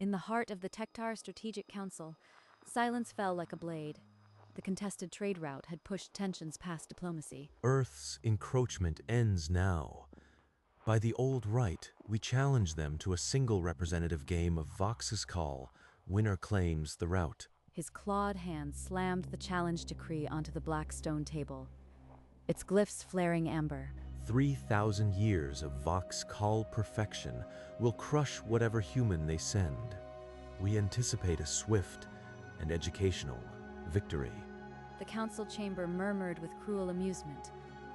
In the heart of the Tektar Strategic Council, silence fell like a blade. The contested trade route had pushed tensions past diplomacy. Earth's encroachment ends now. By the old rite, we challenge them to a single representative game of Vox's Call. Winner claims the route. His clawed hand slammed the challenge decree onto the black stone table, its glyphs flaring amber. 3,000 years of Vox Call perfection will crush whatever human they send. We anticipate a swift and educational victory. The council chamber murmured with cruel amusement.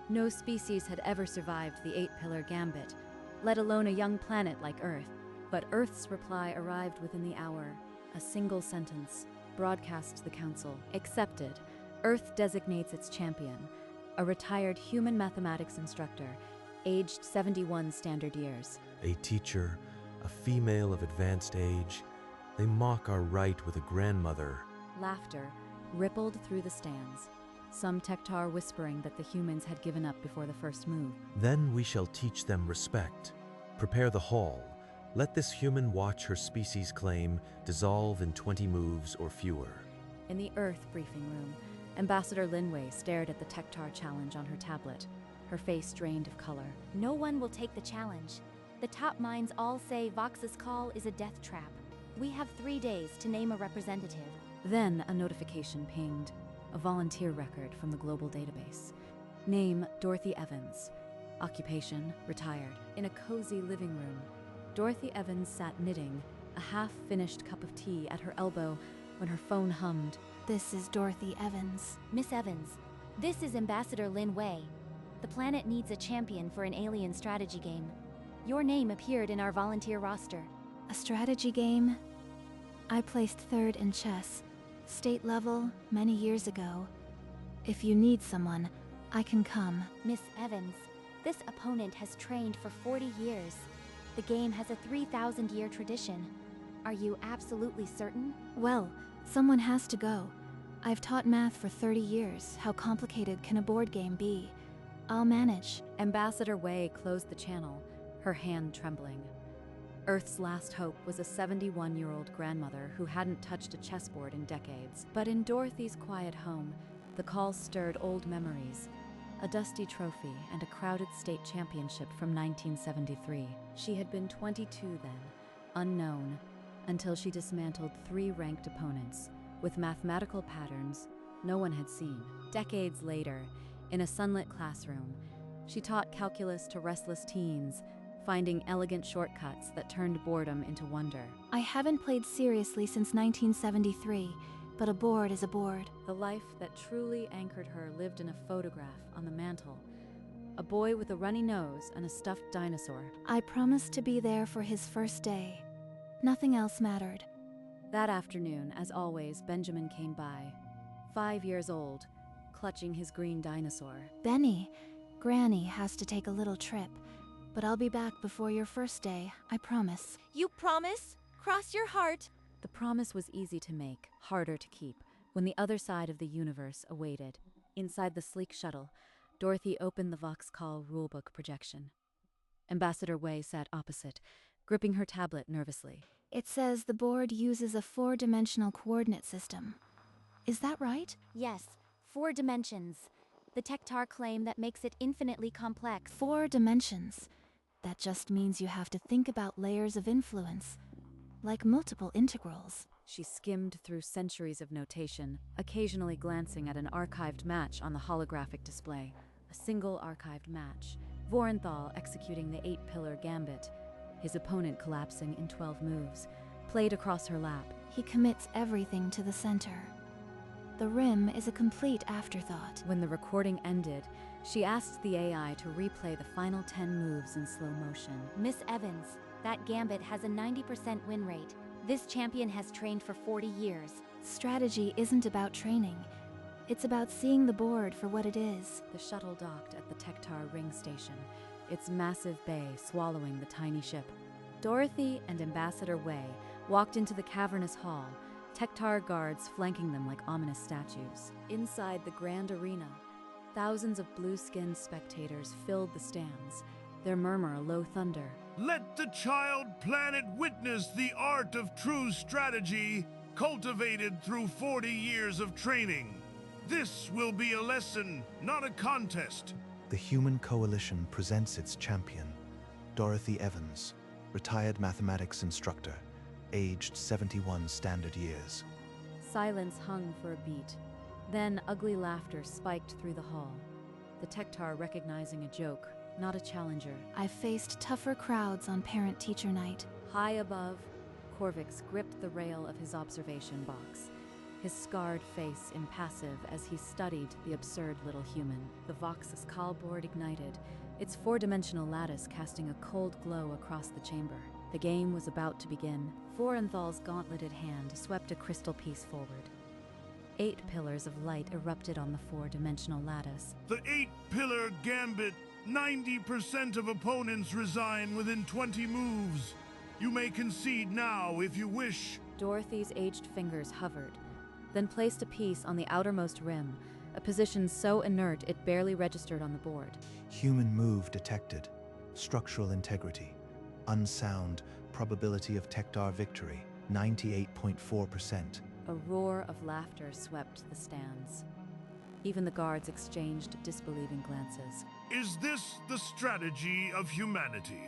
No species had ever survived the eight-pillar gambit, let alone a young planet like Earth. But Earth's reply arrived within the hour. A single sentence, broadcast to the council. Accepted. Earth designates its champion, a retired human mathematics instructor, aged 71 standard years. A teacher, a female of advanced age, they mock our right with a grandmother. Laughter rippled through the stands, some Tektar whispering that the humans had given up before the first move. Then we shall teach them respect. Prepare the hall. Let this human watch her species claim dissolve in 20 moves or fewer. In the Earth briefing room, Ambassador Linway stared at the Tektar challenge on her tablet, her face drained of color. No one will take the challenge. The top minds all say Vox's Call is a death trap. We have 3 days to name a representative. Then a notification pinged, a volunteer record from the global database. Name, Dorothy Evans. Occupation, retired. In a cozy living room, Dorothy Evans sat knitting, a half-finished cup of tea at her elbow when her phone hummed. This is Dorothy Evans. Miss Evans, this is Ambassador Lin Wei. The planet needs a champion for an alien strategy game. Your name appeared in our volunteer roster. A strategy game? I placed third in chess, state level, many years ago. If you need someone, I can come. Miss Evans, this opponent has trained for 40 years. The game has a 3,000-year tradition. Are you absolutely certain? Well, someone has to go. I've taught math for 30 years. How complicated can a board game be? I'll manage. Ambassador Wei closed the channel, her hand trembling. Earth's last hope was a 71-year-old grandmother who hadn't touched a chessboard in decades. But in Dorothy's quiet home, the call stirred old memories. A dusty trophy and a crowded state championship from 1973. She had been 22 then, unknown, until she dismantled 3 ranked opponents with mathematical patterns no one had seen. Decades later, in a sunlit classroom, she taught calculus to restless teens, finding elegant shortcuts that turned boredom into wonder. I haven't played seriously since 1973, but a board is a board. The life that truly anchored her lived in a photograph on the mantle. A boy with a runny nose and a stuffed dinosaur. I promised to be there for his first day. Nothing else mattered. That afternoon, as always, Benjamin came by, 5 years old, clutching his green dinosaur. Benny, Granny has to take a little trip, but I'll be back before your first day, I promise. You promise? Cross your heart. The promise was easy to make, harder to keep, when the other side of the universe awaited. Inside the sleek shuttle, Dorothy opened the Vox Call rulebook projection. Ambassador Wei sat opposite, gripping her tablet nervously. It says the board uses a 4-dimensional coordinate system. Is that right? Yes, 4 dimensions. The Tektar claim that makes it infinitely complex. 4 dimensions. That just means you have to think about layers of influence, like multiple integrals. She skimmed through centuries of notation, occasionally glancing at an archived match on the holographic display. A single archived match. Vorenthal executing the 8-pillar gambit, his opponent collapsing in 12 moves, played across her lap. He commits everything to the center. The rim is a complete afterthought. When the recording ended, she asked the AI to replay the final 10 moves in slow motion. Miss Evans, that gambit has a 90% win rate. This champion has trained for 40 years. Strategy isn't about training. It's about seeing the board for what it is. The shuttle docked at the Tektar ring station, its massive bay swallowing the tiny ship. Dorothy and Ambassador Wei walked into the cavernous hall, Tektar guards flanking them like ominous statues. Inside the grand arena, thousands of blue-skinned spectators filled the stands, their murmur a low thunder. Let the child planet witness the art of true strategy cultivated through 40 years of training. This will be a lesson, not a contest. The Human Coalition presents its champion, Dorothy Evans, retired mathematics instructor, aged 71 standard years. Silence hung for a beat. Then ugly laughter spiked through the hall. The Tektar recognizing a joke, not a challenger. I've faced tougher crowds on parent-teacher night. High above, Corvix gripped the rail of his observation box, his scarred face impassive as he studied the absurd little human. The Vox's call board ignited, its four-dimensional lattice casting a cold glow across the chamber. The game was about to begin. Vorenthal's gauntleted hand swept a crystal piece forward. 8 pillars of light erupted on the four-dimensional lattice. The 8-pillar gambit. 90% of opponents resign within 20 moves. You may concede now if you wish. Dorothy's aged fingers hovered, then placed a piece on the outermost rim, a position so inert it barely registered on the board. Human move detected. Structural integrity. Unsound. Probability of Tektar victory. 98.4%. A roar of laughter swept the stands. Even the guards exchanged disbelieving glances. Is this the strategy of humanity?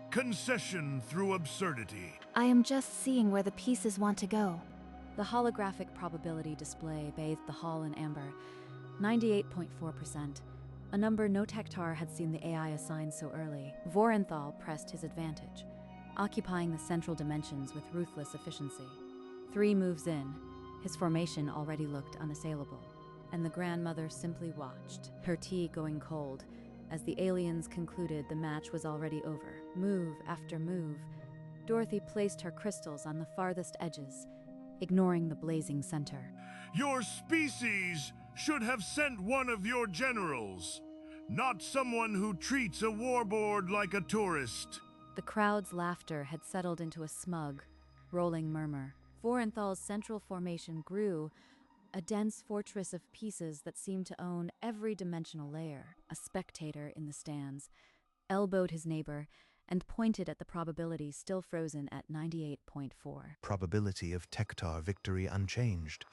Concession through absurdity. I am just seeing where the pieces want to go. The holographic probability display bathed the hall in amber. 98.4%. A number no Tektar had seen the AI assign so early. Vorenthal pressed his advantage, occupying the central dimensions with ruthless efficiency. 3 moves in, his formation already looked unassailable, and the grandmother simply watched, her tea going cold, as the aliens concluded the match was already over. Move after move, Dorothy placed her crystals on the farthest edges, ignoring the blazing center. Your species should have sent one of your generals, not someone who treats a warboard like a tourist. The crowd's laughter had settled into a smug, rolling murmur. Vorenthal's central formation grew, a dense fortress of pieces that seemed to own every dimensional layer. A spectator in the stands elbowed his neighbor and pointed at the probability still frozen at 98.4. Probability of Tektar victory unchanged.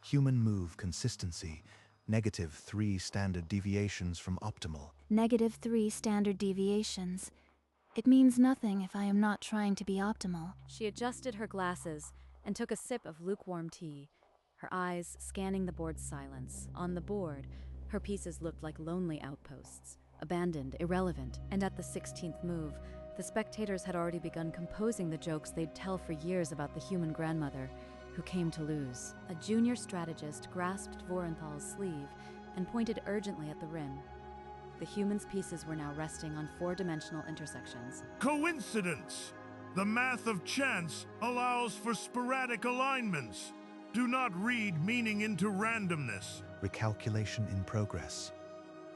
Human move consistency. -3 standard deviations from optimal. -3 standard deviations. It means nothing if I am not trying to be optimal. She adjusted her glasses and took a sip of lukewarm tea, her eyes scanning the board's silence. On the board, her pieces looked like lonely outposts, abandoned, irrelevant, and at the 16th move, the spectators had already begun composing the jokes they'd tell for years about the human grandmother who came to lose. A junior strategist grasped Vorenthal's sleeve and pointed urgently at the rim. The human's pieces were now resting on 4-dimensional intersections. Coincidence! The math of chance allows for sporadic alignments. Do not read meaning into randomness. Recalculation in progress.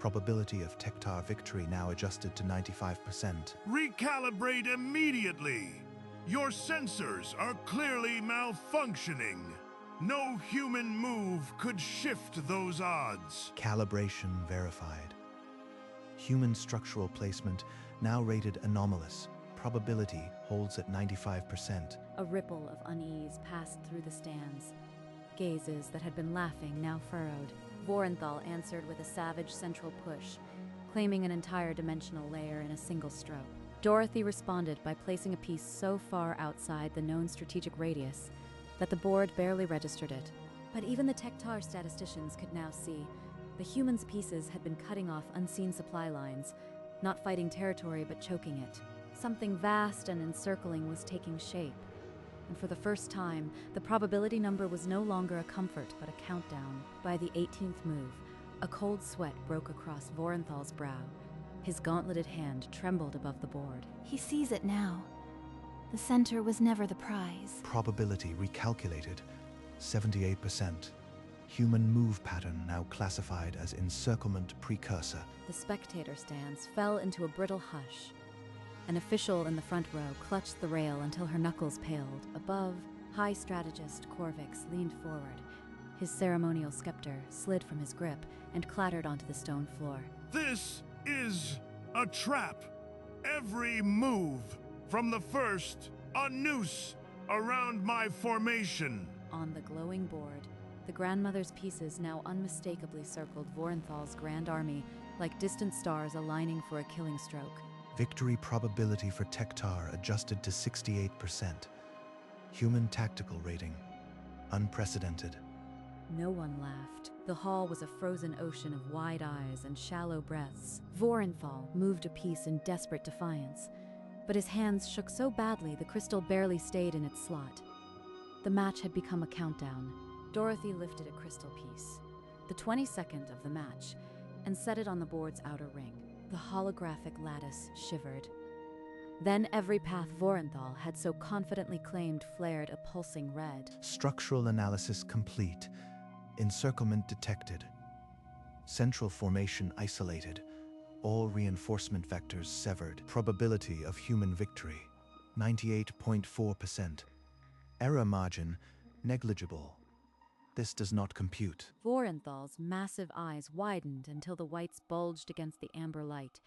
Probability of Tektar victory now adjusted to 95%. Recalibrate immediately. Your sensors are clearly malfunctioning. No human move could shift those odds. Calibration verified. Human structural placement now rated anomalous. Probability holds at 95%. A ripple of unease passed through the stands. Gazes that had been laughing now furrowed. Vorenthal answered with a savage central push, claiming an entire dimensional layer in a single stroke. Dorothy responded by placing a piece so far outside the known strategic radius that the board barely registered it. But even the Tektar statisticians could now see the human's pieces had been cutting off unseen supply lines, not fighting territory but choking it. Something vast and encircling was taking shape, and for the first time, the probability number was no longer a comfort but a countdown. By the 18th move, a cold sweat broke across Vorenthal's brow. His gauntleted hand trembled above the board. He sees it now. The center was never the prize. Probability recalculated. 78%. Human move pattern now classified as encirclement precursor. The spectator stands fell into a brittle hush. An official in the front row clutched the rail until her knuckles paled. Above, High Strategist Corvix leaned forward. His ceremonial scepter slid from his grip and clattered onto the stone floor. This is a trap. Every move, from the first, a noose around my formation. On the glowing board, the grandmother's pieces now unmistakably circled Vorenthal's grand army like distant stars aligning for a killing stroke. Victory probability for Tektar adjusted to 68%. Human tactical rating, unprecedented. No one laughed. The hall was a frozen ocean of wide eyes and shallow breaths. Vorenthal moved a piece in desperate defiance, but his hands shook so badly the crystal barely stayed in its slot. The match had become a countdown. Dorothy lifted a crystal piece, the 22nd of the match, and set it on the board's outer ring. The holographic lattice shivered. Then every path Vorenthal had so confidently claimed flared a pulsing red. Structural analysis complete. Encirclement detected. Central formation isolated. All reinforcement vectors severed. Probability of human victory, 98.4%. Error margin, negligible. This does not compute. Vorenthal's massive eyes widened until the whites bulged against the amber light,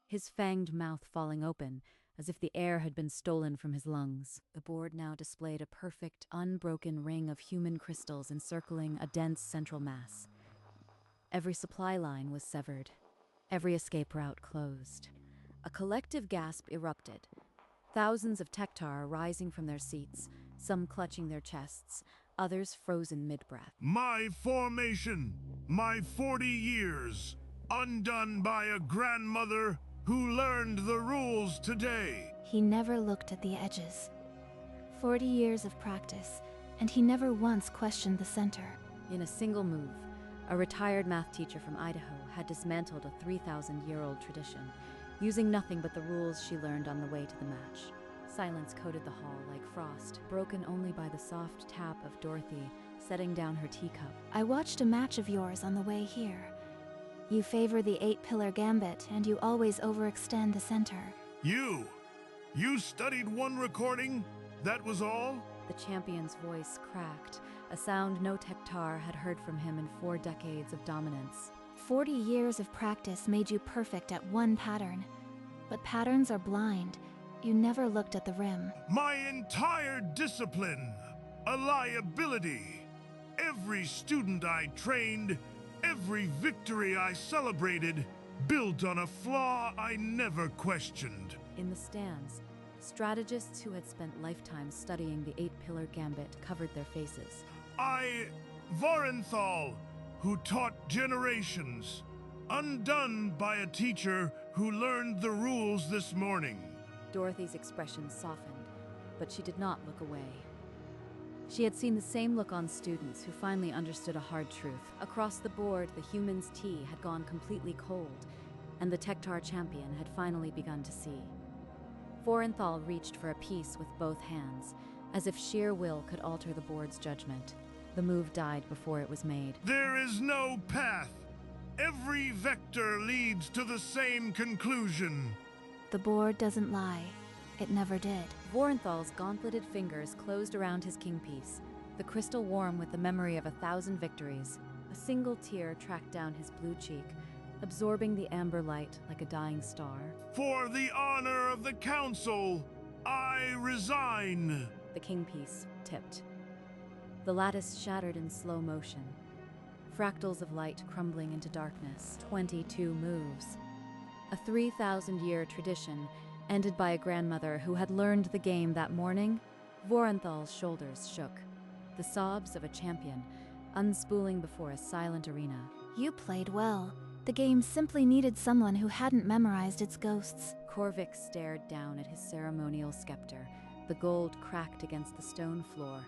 his fanged mouth falling open, as if the air had been stolen from his lungs. The board now displayed a perfect, unbroken ring of human crystals encircling a dense central mass. Every supply line was severed, every escape route closed. A collective gasp erupted, thousands of Tektar rising from their seats, some clutching their chests, others frozen mid-breath. My formation, my 40 years, undone by a grandmother who learned the rules today. He never looked at the edges. 40 years of practice, and he never once questioned the center. In a single move, a retired math teacher from Idaho had dismantled a 3,000-year-old tradition, using nothing but the rules she learned on the way to the match. Silence coated the hall like frost, broken only by the soft tap of Dorothy setting down her teacup. I watched a match of yours on the way here. You favor the 8-pillar gambit, and you always overextend the center. You studied one recording? That was all? The champion's voice cracked, a sound no Tektar had heard from him in 4 decades of dominance. 40 years of practice made you perfect at one pattern. But patterns are blind. You never looked at the rim. My entire discipline, a liability. Every student I trained, every victory I celebrated, built on a flaw I never questioned. In the stands, strategists who had spent lifetimes studying the 8-pillar gambit covered their faces. Vorenthal, who taught generations, undone by a teacher who learned the rules this morning. Dorothy's expression softened, but she did not look away. She had seen the same look on students who finally understood a hard truth. Across the board, the human's tea had gone completely cold, and the Tektar champion had finally begun to see. Vorenthal reached for a piece with both hands, as if sheer will could alter the board's judgment. The move died before it was made. There is no path. Every vector leads to the same conclusion. The board doesn't lie. It never did. Vorenthal's gauntleted fingers closed around his kingpiece, the crystal warm with the memory of 1,000 victories. A single tear tracked down his blue cheek, absorbing the amber light like a dying star. For the honor of the council, I resign. The kingpiece tipped. The lattice shattered in slow motion, fractals of light crumbling into darkness. 22 moves. A 3,000-year tradition ended by a grandmother who had learned the game that morning. Vorenthal's shoulders shook, the sobs of a champion, unspooling before a silent arena. You played well. The game simply needed someone who hadn't memorized its ghosts. Korvik stared down at his ceremonial scepter, the gold cracked against the stone floor.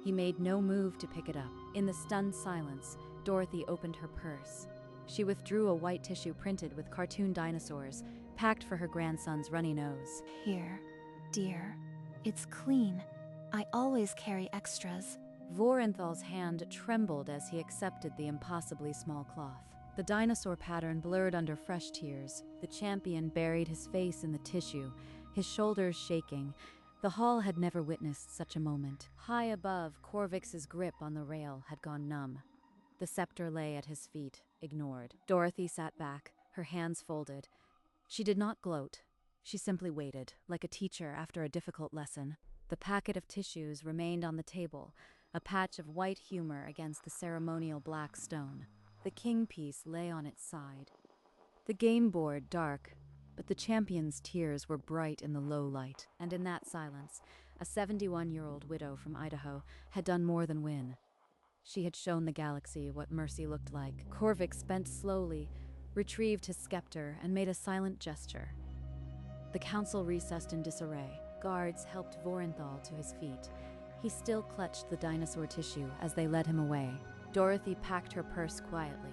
He made no move to pick it up. In the stunned silence, Dorothy opened her purse. She withdrew a white tissue printed with cartoon dinosaurs, packed for her grandson's runny nose. Here, dear. It's clean. I always carry extras. Vorenthal's hand trembled as he accepted the impossibly small cloth. The dinosaur pattern blurred under fresh tears. The champion buried his face in the tissue, his shoulders shaking. The hall had never witnessed such a moment. High above, Korvik's grip on the rail had gone numb. The scepter lay at his feet, ignored. Dorothy sat back, her hands folded. She did not gloat, She simply waited, like a teacher after a difficult lesson. The packet of tissues remained on the table, a patch of white humor against the ceremonial black stone. The king piece lay on its side. The game board dark, but the champion's tears were bright in the low light, and in that silence, a 71-year-old widow from Idaho had done more than win. She had shown the galaxy what mercy looked like. Corvix bent slowly, retrieved his scepter, and made a silent gesture. The council recessed in disarray. Guards helped Vorenthal to his feet. He still clutched the dinosaur tissue as they led him away. Dorothy packed her purse quietly.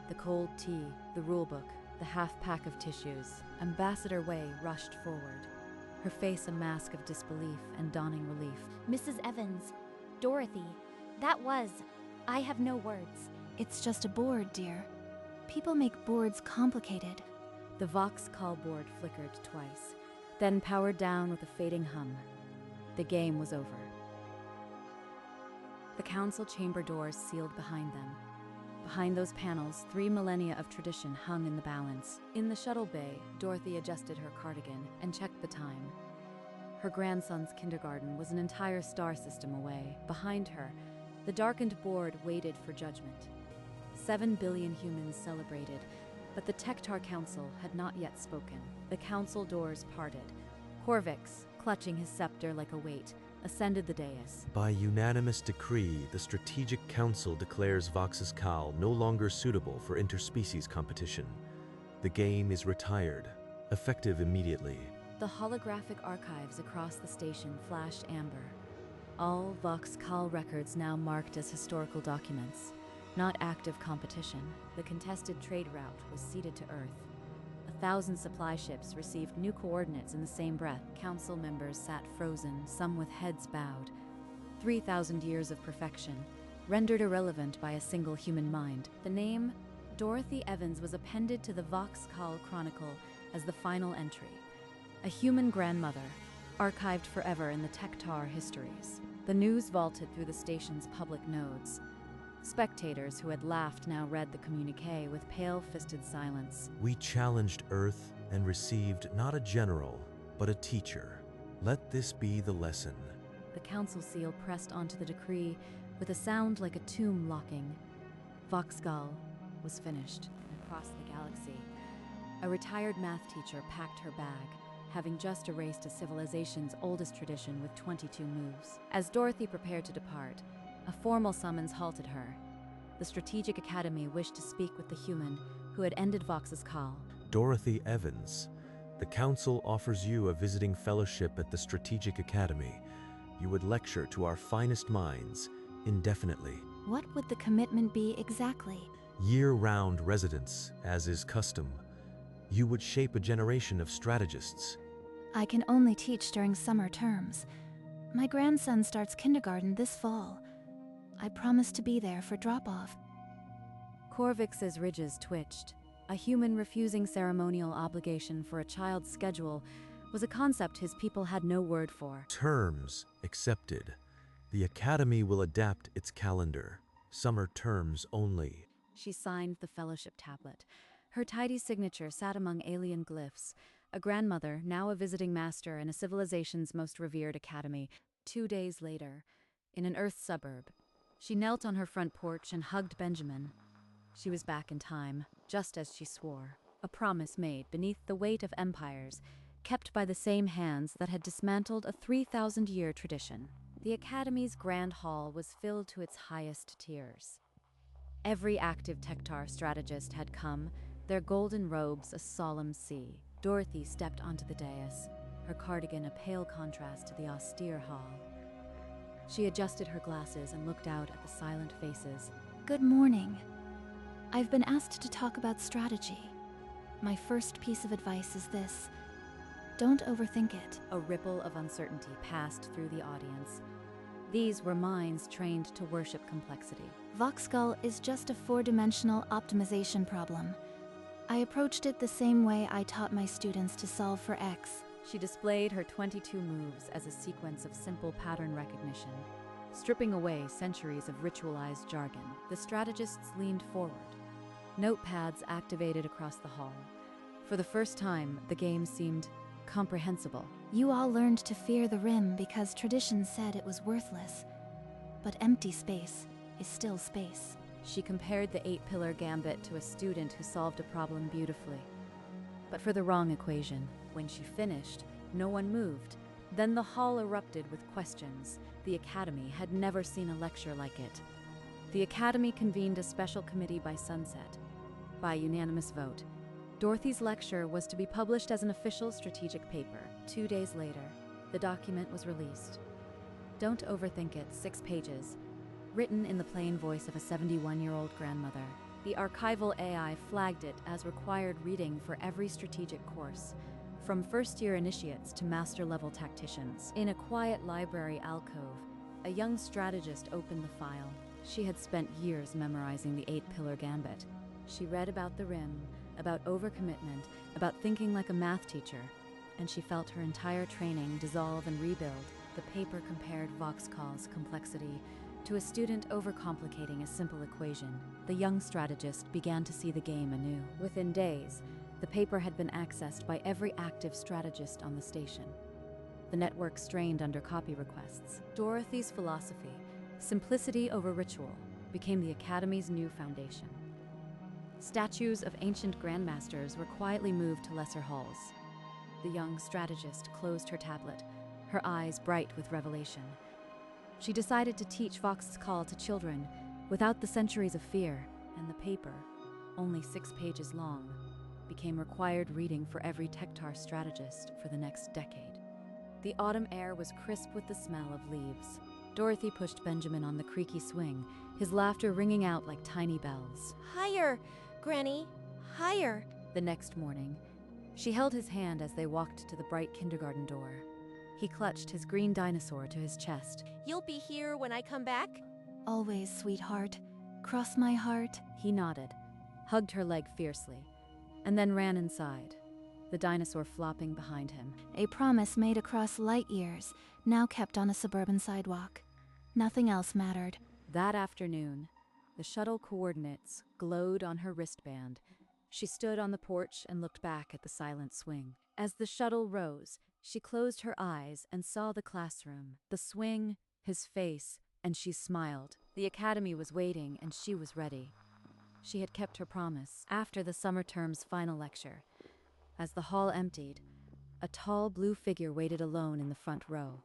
The cold tea, the rulebook, the half-pack of tissues. Ambassador Wei rushed forward, her face a mask of disbelief and dawning relief. Mrs. Evans, Dorothy, I have no words. It's just a board, dear. People make boards complicated. The Vox call board flickered twice, then powered down with a fading hum. The game was over. The council chamber doors sealed behind them. Behind those panels, 3 millennia of tradition hung in the balance. In the shuttle bay, Dorothy adjusted her cardigan and checked the time. Her grandson's kindergarten was an entire star system away. Behind her, the darkened board waited for judgment. 7 billion humans celebrated, but the Tektar Council had not yet spoken. The council doors parted. Corvix, clutching his scepter like a weight, ascended the dais. By unanimous decree, the Strategic Council declares Vox's Call no longer suitable for interspecies competition. The game is retired, effective immediately. The holographic archives across the station flashed amber. All Vox Call records now marked as historical documents, not active competition. The contested trade route was ceded to Earth. 1,000 supply ships received new coordinates in the same breath. Council members sat frozen, some with heads bowed. 3,000 years of perfection, rendered irrelevant by a single human mind. The name Dorothy Evans was appended to the Vox Call Chronicle as the final entry. A human grandmother, archived forever in the Tektar histories. The news vaulted through the station's public nodes. Spectators who had laughed now read the communiqué with pale-fisted silence. We challenged Earth and received not a general, but a teacher. Let this be the lesson. The council seal pressed onto the decree with a sound like a tomb locking. Voxgal was finished. Across the galaxy, a retired math teacher packed her bag, having just erased a civilization's oldest tradition with 22 moves. As Dorothy prepared to depart, a formal summons halted her. The Strategic Academy wished to speak with the human who had ended Vox's call. Dorothy Evans, the Council offers you a visiting fellowship at the Strategic Academy. You would lecture to our finest minds indefinitely. What would the commitment be exactly? Year-round residence, as is custom. You would shape a generation of strategists. I can only teach during summer terms. My grandson starts kindergarten this fall. I promise to be there for drop-off. Corvix's ridges twitched. A human refusing ceremonial obligation for a child's schedule was a concept his people had no word for. Terms accepted. The Academy will adapt its calendar. Summer terms only. She signed the fellowship tablet. Her tidy signature sat among alien glyphs. A grandmother, now a visiting master in a civilization's most revered academy. 2 days later, in an Earth suburb, she knelt on her front porch and hugged Benjamin. She was back in time, just as she swore. A promise made beneath the weight of empires, kept by the same hands that had dismantled a 3,000-year tradition. The Academy's grand hall was filled to its highest tiers. Every active Tektar strategist had come, their golden robes a solemn sea. Dorothy stepped onto the dais, her cardigan a pale contrast to the austere hall. She adjusted her glasses and looked out at the silent faces. Good morning. I've been asked to talk about strategy. My first piece of advice is this. Don't overthink it. A ripple of uncertainty passed through the audience. These were minds trained to worship complexity. Voxgull is just a 4-dimensional optimization problem. I approached it the same way I taught my students to solve for X. She displayed her 22 moves as a sequence of simple pattern recognition, stripping away centuries of ritualized jargon. The strategists leaned forward. Notepads activated across the hall. For the first time, the game seemed comprehensible. You all learned to fear the rim because tradition said it was worthless. But empty space is still space. She compared the 8-pillar gambit to a student who solved a problem beautifully, but for the wrong equation. When she finished, no one moved. Then the hall erupted with questions. The Academy had never seen a lecture like it. The Academy convened a special committee by sunset. By unanimous vote, Dorothy's lecture was to be published as an official strategic paper. 2 days later, the document was released. Don't overthink it, 6 pages, written in the plain voice of a 71-year-old grandmother. The archival AI flagged it as required reading for every strategic course, from first-year initiates to master-level tacticians. In a quiet library alcove, a young strategist opened the file. She had spent years memorizing the 8-pillar gambit. She read about the rim, about overcommitment, about thinking like a math teacher, and she felt her entire training dissolve and rebuild. The paper compared Voxcall's complexity to a student overcomplicating a simple equation. The young strategist began to see the game anew. Within days, the paper had been accessed by every active strategist on the station. The network strained under copy requests. Dorothy's philosophy, simplicity over ritual, became the Academy's new foundation. Statues of ancient grandmasters were quietly moved to lesser halls. The young strategist closed her tablet, her eyes bright with revelation. She decided to teach Voxcall to children without the centuries of fear, and the paper, only 6 pages long, became required reading for every Tektar strategist for the next decade. The autumn air was crisp with the smell of leaves. Dorothy pushed Benjamin on the creaky swing, his laughter ringing out like tiny bells. Higher, Granny, higher. The next morning, she held his hand as they walked to the bright kindergarten door. He clutched his green dinosaur to his chest. You'll be here when I come back? Always, sweetheart. Cross my heart. He nodded, hugged her leg fiercely, and then ran inside, the dinosaur flopping behind him. A promise made across light years, now kept on a suburban sidewalk. Nothing else mattered. That afternoon, the shuttle coordinates glowed on her wristband. She stood on the porch and looked back at the silent swing. As the shuttle rose, she closed her eyes and saw the classroom, the swing, his face, and she smiled. The Academy was waiting, and she was ready. She had kept her promise. After the summer term's final lecture, as the hall emptied, a tall blue figure waited alone in the front row.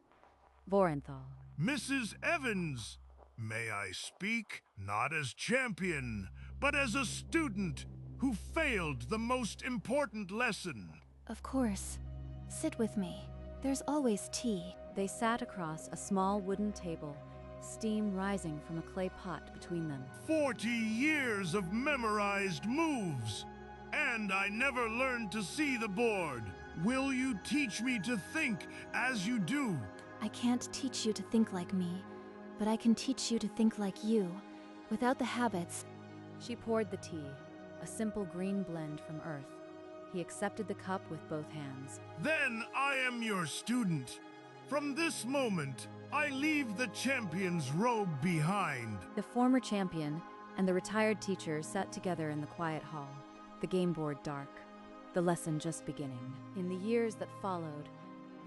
Vorenthal. Mrs. Evans, may I speak not as champion, but as a student who failed the most important lesson? Of course. Sit with me. There's always tea. They sat across a small wooden table, steam rising from a clay pot between them. 40 years of memorized moves, and I never learned to see the board. Will you teach me to think as you do? I can't teach you to think like me, but I can teach you to think like you, without the habits. She poured the tea, a simple green blend from earth. He accepted the cup with both hands. Then I am your student. From this moment, I leave the champion's robe behind. The former champion and the retired teacher sat together in the quiet hall, the game board dark, the lesson just beginning. In the years that followed,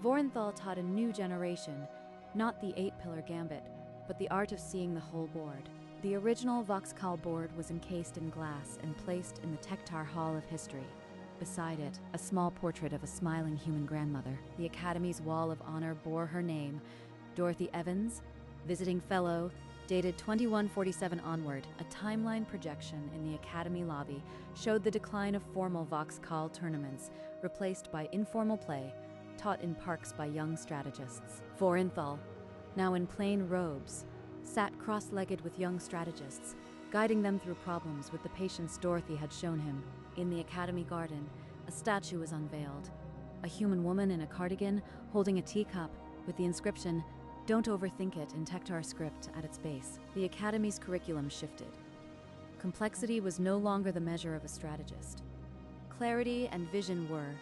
Vorenthal taught a new generation, not the 8-pillar gambit, but the art of seeing the whole board. The original Voxcall board was encased in glass and placed in the Tektar Hall of History. Beside it, a small portrait of a smiling human grandmother. The Academy's wall of honor bore her name, Dorothy Evans, visiting fellow, dated 2147 onward. A timeline projection in the Academy lobby showed the decline of formal Voxcall tournaments, replaced by informal play, taught in parks by young strategists. Vorenthal, now in plain robes, sat cross-legged with young strategists, guiding them through problems with the patience Dorothy had shown him. In the Academy garden, a statue was unveiled. A human woman in a cardigan holding a teacup with the inscription, "Don't overthink it" in Tektar script at its base. The Academy's curriculum shifted. Complexity was no longer the measure of a strategist. Clarity and vision were,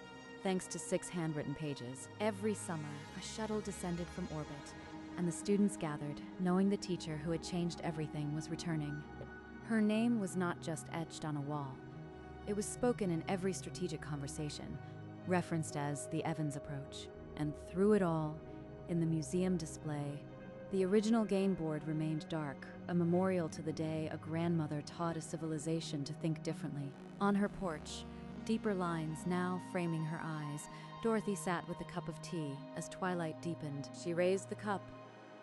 thanks to 6 handwritten pages. Every summer, a shuttle descended from orbit, and the students gathered, knowing the teacher who had changed everything was returning. Her name was not just etched on a wall. It was spoken in every strategic conversation, referenced as the Evans approach. And through it all, in the museum display, the original game board remained dark, a memorial to the day a grandmother taught a civilization to think differently. On her porch, deeper lines now framing her eyes, Dorothy sat with a cup of tea. As twilight deepened, she raised the cup,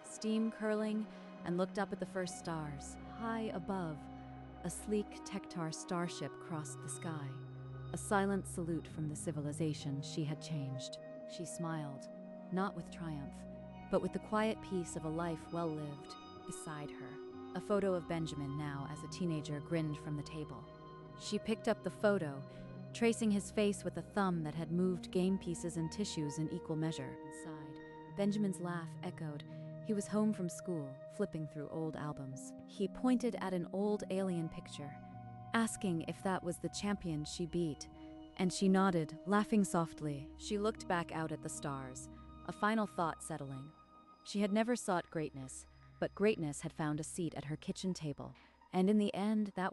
steam curling, and looked up at the first stars. High above, a sleek Tektar starship crossed the sky, a silent salute from the civilization she had changed. She smiled, not with triumph, but with the quiet peace of a life well lived. Beside her, a photo of Benjamin now as a teenager grinned from the table. She picked up the photo, tracing his face with a thumb that had moved game pieces and tissues in equal measure. Inside, Benjamin's laugh echoed. He was home from school, flipping through old albums. He pointed at an old alien picture, asking if that was the champion she beat, and she nodded, laughing softly. She looked back out at the stars, a final thought settling. She had never sought greatness, but greatness had found a seat at her kitchen table, and in the end, that was